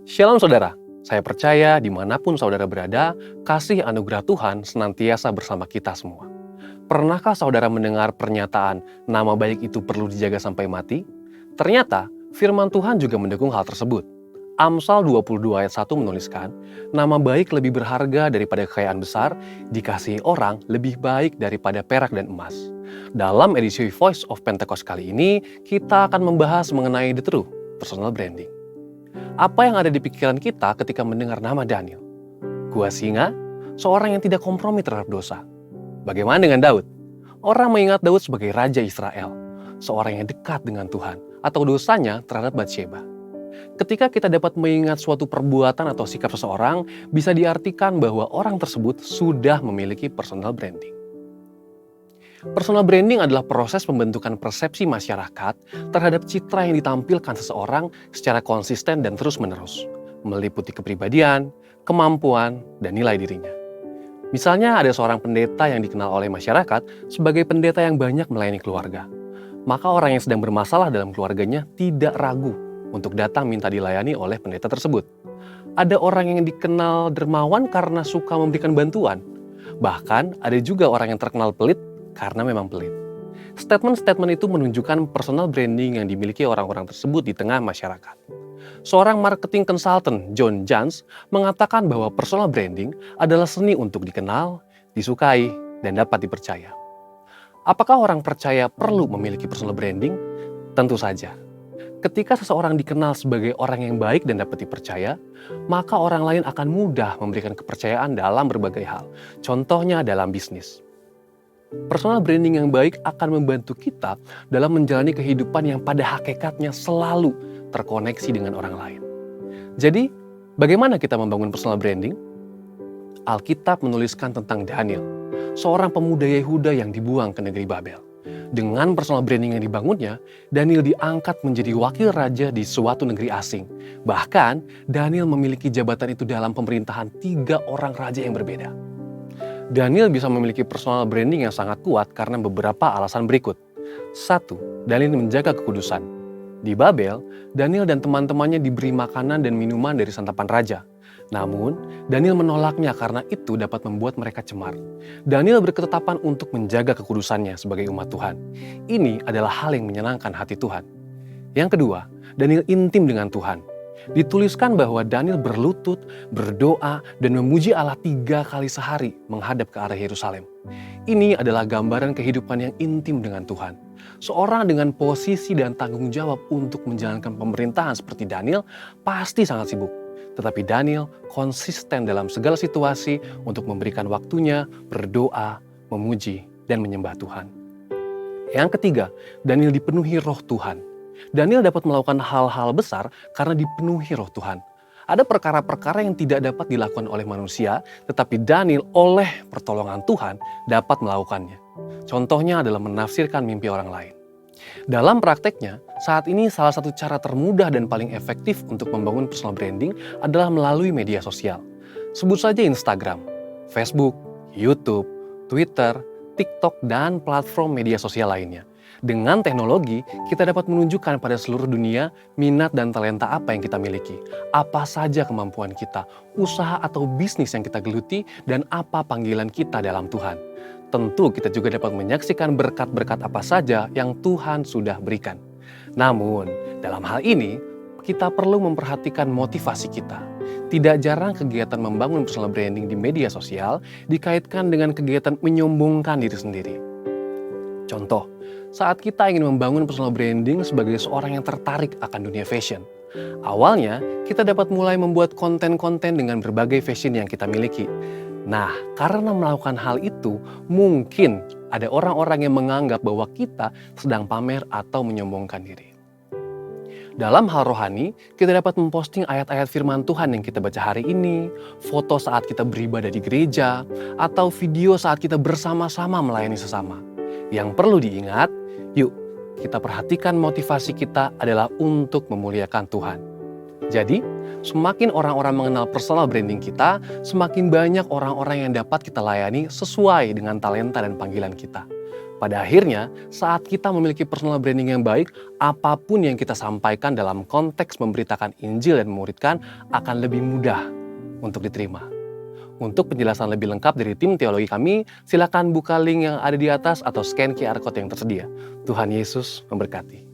Shalom saudara, saya percaya dimanapun saudara berada, kasih anugerah Tuhan senantiasa bersama kita semua. Pernahkah saudara mendengar pernyataan nama baik itu perlu dijaga sampai mati? Ternyata firman Tuhan juga mendukung hal tersebut. Amsal 22 ayat 1 menuliskan, nama baik lebih berharga daripada kekayaan besar, dikasihi orang lebih baik daripada perak dan emas. Dalam edisi Voice of Pentecost kali ini, kita akan membahas mengenai The Truth, personal branding. Apa yang ada di pikiran kita ketika mendengar nama Daniel? Gua singa, seorang yang tidak kompromi terhadap dosa. Bagaimana dengan Daud? Orang mengingat Daud sebagai Raja Israel, seorang yang dekat dengan Tuhan, atau dosanya terhadap Batsheba. Ketika kita dapat mengingat suatu perbuatan atau sikap seseorang, bisa diartikan bahwa orang tersebut sudah memiliki personal branding. Personal branding adalah proses pembentukan persepsi masyarakat terhadap citra yang ditampilkan seseorang secara konsisten dan terus-menerus, meliputi kepribadian, kemampuan, dan nilai dirinya. Misalnya ada seorang pendeta yang dikenal oleh masyarakat sebagai pendeta yang banyak melayani keluarga. Maka orang yang sedang bermasalah dalam keluarganya tidak ragu untuk datang minta dilayani oleh pendeta tersebut. Ada orang yang dikenal dermawan karena suka memberikan bantuan. Bahkan ada juga orang yang terkenal pelit karena memang pelit. Statement-statement itu menunjukkan personal branding yang dimiliki orang-orang tersebut di tengah masyarakat. Seorang marketing consultant, John Jantsch, mengatakan bahwa personal branding adalah seni untuk dikenal, disukai, dan dapat dipercaya. Apakah orang percaya perlu memiliki personal branding? Tentu saja. Ketika seseorang dikenal sebagai orang yang baik dan dapat dipercaya, maka orang lain akan mudah memberikan kepercayaan dalam berbagai hal. Contohnya dalam bisnis. Personal branding yang baik akan membantu kita dalam menjalani kehidupan yang pada hakikatnya selalu terkoneksi dengan orang lain. Jadi, bagaimana kita membangun personal branding? Alkitab menuliskan tentang Daniel, seorang pemuda Yehuda yang dibuang ke negeri Babel. Dengan personal branding yang dibangunnya, Daniel diangkat menjadi wakil raja di suatu negeri asing. Bahkan, Daniel memiliki jabatan itu dalam pemerintahan 3 orang raja yang berbeda. Daniel bisa memiliki personal branding yang sangat kuat karena beberapa alasan berikut. 1. Daniel menjaga kekudusan. Di Babel, Daniel dan teman-temannya diberi makanan dan minuman dari santapan raja. Namun, Daniel menolaknya karena itu dapat membuat mereka cemar. Daniel berketetapan untuk menjaga kekudusannya sebagai umat Tuhan. Ini adalah hal yang menyenangkan hati Tuhan. Yang kedua, Daniel intim dengan Tuhan. Dituliskan bahwa Daniel berlutut, berdoa, dan memuji Allah 3 kali sehari menghadap ke arah Yerusalem. Ini adalah gambaran kehidupan yang intim dengan Tuhan. Seorang dengan posisi dan tanggung jawab untuk menjalankan pemerintahan seperti Daniel pasti sangat sibuk. Tetapi Daniel konsisten dalam segala situasi untuk memberikan waktunya, berdoa, memuji, dan menyembah Tuhan. Yang ketiga, Daniel dipenuhi roh Tuhan. Daniel dapat melakukan hal-hal besar karena dipenuhi roh Tuhan. Ada perkara-perkara yang tidak dapat dilakukan oleh manusia, tetapi Daniel oleh pertolongan Tuhan dapat melakukannya. Contohnya adalah menafsirkan mimpi orang lain. Dalam prakteknya, saat ini salah satu cara termudah dan paling efektif untuk membangun personal branding adalah melalui media sosial. Sebut saja Instagram, Facebook, YouTube, Twitter, TikTok, dan platform media sosial lainnya. Dengan teknologi, kita dapat menunjukkan pada seluruh dunia minat dan talenta apa yang kita miliki, apa saja kemampuan kita, usaha atau bisnis yang kita geluti, dan apa panggilan kita dalam Tuhan. Tentu kita juga dapat menyaksikan berkat-berkat apa saja yang Tuhan sudah berikan. Namun, dalam hal ini, kita perlu memperhatikan motivasi kita. Tidak jarang kegiatan membangun personal branding di media sosial dikaitkan dengan kegiatan menyombongkan diri sendiri. Contoh, saat kita ingin membangun personal branding sebagai seorang yang tertarik akan dunia fashion. Awalnya, kita dapat mulai membuat konten-konten dengan berbagai fashion yang kita miliki. Nah, karena melakukan hal itu, mungkin ada orang-orang yang menganggap bahwa kita sedang pamer atau menyombongkan diri. Dalam hal rohani, kita dapat memposting ayat-ayat firman Tuhan yang kita baca hari ini, foto saat kita beribadah di gereja, atau video saat kita bersama-sama melayani sesama. Yang perlu diingat, yuk kita perhatikan motivasi kita adalah untuk memuliakan Tuhan. Jadi, semakin orang-orang mengenal personal branding kita, semakin banyak orang-orang yang dapat kita layani sesuai dengan talenta dan panggilan kita. Pada akhirnya, saat kita memiliki personal branding yang baik, apapun yang kita sampaikan dalam konteks memberitakan Injil dan memuridkan akan lebih mudah untuk diterima. Untuk penjelasan lebih lengkap dari tim teologi kami, silakan buka link yang ada di atas atau scan QR Code yang tersedia. Tuhan Yesus memberkati.